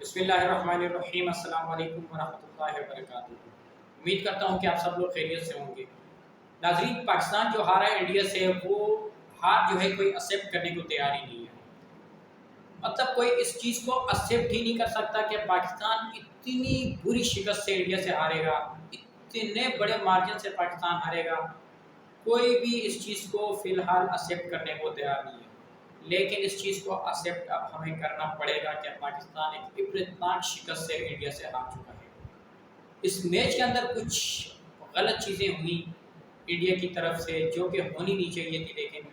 بسم اللہ الرحمن الرحیم۔ السلام علیکم ورحمۃ اللہ وبرکاتہ۔ امید کرتا ہوں کہ آپ سب لوگ خیریت سے ہوں گے۔ ناظرین، پاکستان جو ہارا ہے انڈیا سے، وہ ہار جو ہے کوئی ایکسیپٹ کرنے کو تیار ہی نہیں ہے۔ مطلب کوئی اس چیز کو ایکسیپٹ ہی نہیں کر سکتا کہ پاکستان اتنی بری شکست سے انڈیا سے ہارے گا، اتنے بڑے مارجن سے پاکستان ہارے گا۔ کوئی بھی اس چیز کو فی الحال ایکسیپٹ کرنے کو تیار نہیں ہے، لیکن اس چیز کو ایکسیپٹ اب ہمیں کرنا پڑے گا کہ پاکستان ایک عبرتناک شکست سے انڈیا سے ہار چکا ہے۔ اس میچ کے اندر کچھ غلط چیزیں ہوئیں انڈیا کی طرف سے جو کہ ہونی نہیں چاہیے تھی، لیکن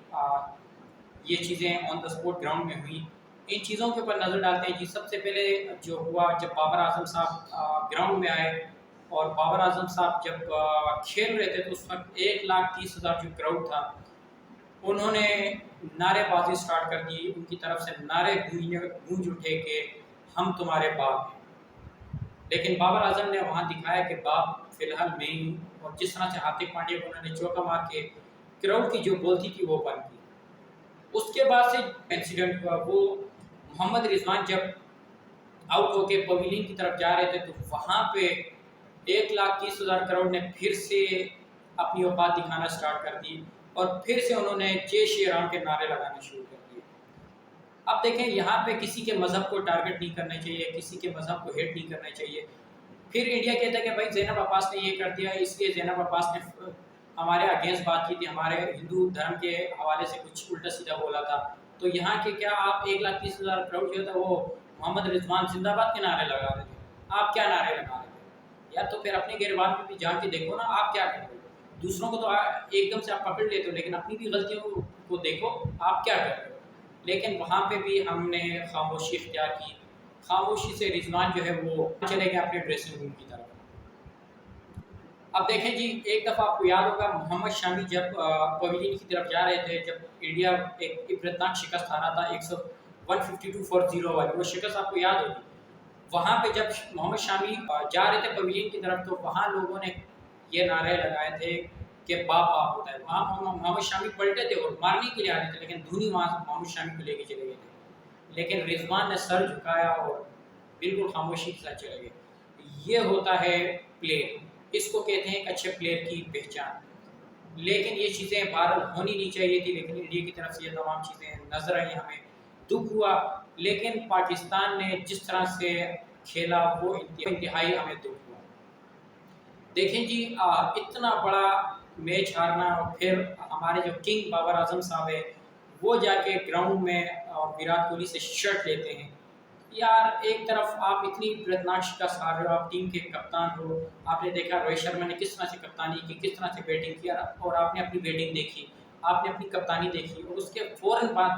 یہ چیزیں آن دا اسپورٹ گراؤنڈ میں ہوئیں۔ ان چیزوں کے اوپر نظر ڈالتے ہیں۔ سب سے پہلے جو ہوا، جب بابر اعظم صاحب گراؤنڈ میں آئے اور بابر اعظم صاحب جب کھیل رہے تھے تو اس وقت 1,30,000 جو کراؤڈ تھا، انہوں نے نعرے بازی سٹارٹ کر دی۔ ان کی طرف سے نعرے گونج اٹھے کہ ہم تمہارے باپ ہیں۔ لیکن بابر اعظم نے وہاں دکھایا کہ باپ فی الحال میں ہی ہوں، اور جس طرح سے ہاردک پانڈیا کو انہوں نے چوکا مار کے کراؤڈ کی جو بولتی تھی وہ بن گئی۔ اس کے بعد سے انسیڈنٹ ہوا، وہ محمد رضوان جب آؤٹ ہو کے پویلین کی طرف جا رہے تھے تو وہاں پہ 1,30,000 کروڑ نے پھر سے اپنی اوقات دکھانا سٹارٹ کر دی، اور پھر سے انہوں نے جے شری رام کے نعرے لگانے شروع کر دیے۔ اب دیکھیں، یہاں پہ کسی کے مذہب کو ٹارگٹ نہیں کرنا چاہیے، کسی کے مذہب کو ہیٹ نہیں کرنا چاہیے۔ پھر انڈیا کہتا ہے کہ بھائی زینب عباس نے یہ کر دیا، اس لیے زینب عباس نے ہمارے اگینسٹ بات کی تھی، ہمارے ہندو دھرم کے حوالے سے کچھ الٹا سیدھا بولا تھا، تو یہاں کے کیا آپ 1,30,000 کروڑ جو تھا وہ محمد رضوان زندہ باد کے نعرے لگا رہے تھے؟ آپ کیا نعرے لگا رہے تھے؟ یا تو پھر اپنے گریبان میں بھی جا کے دیکھو نا، آپ کیا کر رہے ہو؟ دوسروں کو تو ایک دم سے آپ پکڑ لیتے ہو، لیکن اپنی بھی غلطیوں کو دیکھو آپ کیا کر رہے ہو۔ لیکن وہاں پہ بھی ہم نے خاموشی اختیار کی۔ خاموشی سے رضوان جو ہے وہ چلے گئے اپنے ڈریسنگ روم کی طرف۔ اب دیکھیں جی، ایک دفعہ آپ کو یاد ہوگا محمد شامی جب پویلین کی طرف جا رہے تھے، جب انڈیا ایک عبرتناک شکست ہارا تھا 152 والی، وہ شکست آپ کو یاد ہوگی۔ وہاں پہ جب محمد شامی جا رہے تھے پویلین کی طرف تو وہاں لوگوں نے یہ نعرے لگائے تھے کہ باپ باپ ہوتا ہے۔ وہاں محمد شامی پلٹے تھے اور مارنے کے لیے آ رہے تھے، لیکن دھونی وہاں محمد شامی کو لے کے چلے گئے تھے، لیکن رضوان نے سر جھکایا اور بالکل خاموشی کے ساتھ چلے گئے۔ یہ ہوتا ہے پلیئر، اس کو کہتے ہیں ایک اچھے پلیئر کی پہچان۔ لیکن یہ چیزیں بہرحال ہونی نہیں چاہیے تھی، لیکن انڈیا کی طرف سے یہ تمام چیزیں نظر آئیں، ہمیں دکھ ہوا۔ لیکن پاکستان نے جس طرح سے کھیلا وہ انتہائی ہمیں دکھ ہوا۔ دیکھیں جی، اتنا بڑا میچ ہارنا، اور پھر ہمارے جو کنگ بابر اعظم صاحب ہے وہ جا کے گراؤنڈ میں اور وراٹ کوہلی سے شرٹ لیتے ہیں۔ یار، ایک طرف آپ اتنی عبرتناک شکست ہار رہے ہو، آپ ٹیم کے کپتان ہو، آپ نے دیکھا روہت شرما نے کس طرح سے کپتانی کی، کس طرح سے بیٹنگ کی، اور آپ نے اپنی بیٹنگ دیکھی، آپ نے اپنی کپتانی دیکھی، اور اس کے فوراً بعد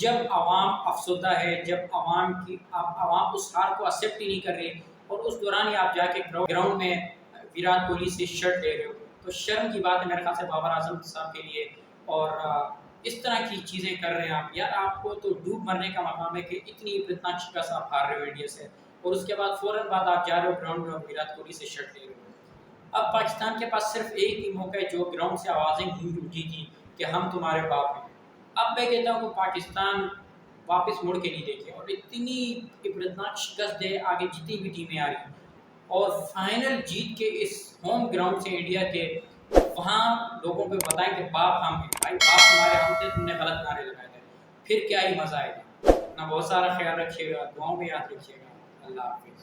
جب عوام افسردہ ہے، جب عوام اس ہار کو ایکسیپٹ ہی نہیں کر رہی، اور اس دوران ہی آپ جا کے گراؤنڈ میں وراٹ کوہلی سے شرٹ لے رہے ہو، تو شرم کی بات ہے میرے خیال سے بابر اعظم صاحب کے لیے۔ اور اس طرح کی چیزیں کر رہے ہیں آپ، یار آپ کو تو ڈوب مرنے کا مقام ہے کہ اتنی عبرتناک شکست آپ ہار رہے ہو انڈیا سے، اور اس کے بعد فوراً بعد آپ جا رہے ہو گراؤنڈ میں اور وراٹ کوہلی سے شرٹ لے رہے ہو۔ اب پاکستان کے پاس صرف ایک ہی موقع ہے جو گراؤنڈ سے آوازیں گونج اٹھی تھی کہ ہم تمہارے باپ ہیں۔ اب میں کہتا ہوں کہ پاکستان واپس مڑ کے نہیں دیکھے، اور اتنی عبرتناک شکست دے آگے جتنی بھی ٹیمیں آ رہی ہیں، اور فائنل جیت کے اس ہوم گراؤنڈ سے انڈیا کے وہاں لوگوں کو بتائیں کہ باپ ہم ہیں۔ بھائی باپ تمہارے ہم تھے، تم نے غلط نعرے لگائے تھے، پھر کیا ہی مزہ آئے گا۔ اپنا بہت سارا خیال رکھیے گا، دعاؤں میں یاد رکھیے گا۔ اللہ حافظ۔